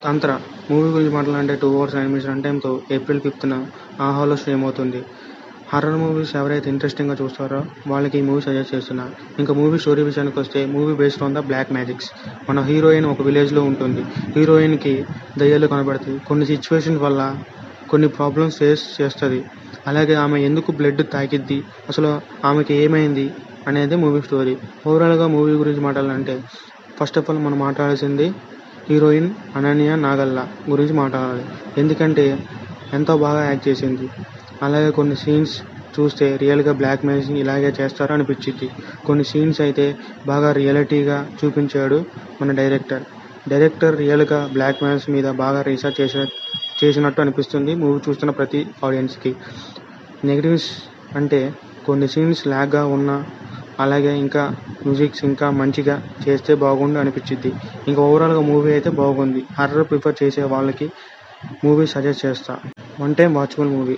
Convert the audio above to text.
'తంత్ర' movie గురించి మాట్లాడాలంటే 2 hours 9 minutes run టైమ్‌తో April 5న ఆహాలో స్ట్రీమ్ అవుతుంది. హారర్ మూవీస్ ఎవరైతే ఇంట్రెస్టింగ్‌గా చూస్తారో వాళ్ళకి ఈ మూవీ సజెస్ట్ చేస్తున్నా. ఇంకా మూవీ స్టోరీ విషయానికొస్తే movie based on the black magics. మన హీరోయిన్ ఒక విలేజ్‌లో ఉంటుంది. హీరోయిన్‌కి దెయ్యాలు కనబడతాయి. కొన్ని సిట్యుయేషన్స్ వల్ల కొన్ని ప్రాబ్లమ్స్ ఫేస్ చేస్తది. అలాగే ఆమె ఎందుకు బ్లడ్ తాకిద్ది, అసలు ఆమెకి ఏమైంది అనేది మూవీ స్టోరీ. ఓవరాల్‌గా మూవీ గురించి మాట్లాడాలంటే ఫస్ట్ ఆఫ్ ఆల్ మనం మాట్లాడాల్సింది హీరోయిన్ అనన్య నాగల్ల గురించి మాట్లాడాలి. ఎందుకంటే ఎంతో బాగా యాక్ట్ చేసింది. అలాగే కొన్ని సీన్స్ చూస్తే రియల్‌గా బ్లాక్ మ్యాజిక్ ఇలాగే చేస్తారా అనిపించిద్ది. కొన్ని సీన్స్ అయితే బాగా రియాలిటీగా చూపించాడు మన డైరెక్టర్. రియల్‌గా బ్లాక్ మ్యాజిక్ మీద బాగా రీసెర్చ్ చేసినట్టు అనిపిస్తుంది మూవీ చూస్తున్న ప్రతి ఆడియన్స్‌కి. నెగటివ్స్ అంటే కొన్ని సీన్స్ ల్యాగ్‌గా ఉన్నా, అలాగే ఇంకా మ్యూజిక్స్ ఇంకా మంచిగా చేస్తే బాగుండు అనిపించిద్ది. ఇంకా ఓవరాల్‌గా మూవీ అయితే బాగుంది. హారర్ ప్రిఫర్ చేసే వాళ్ళకి మూవీ సజెస్ట్ చేస్తా. One time watchable movie.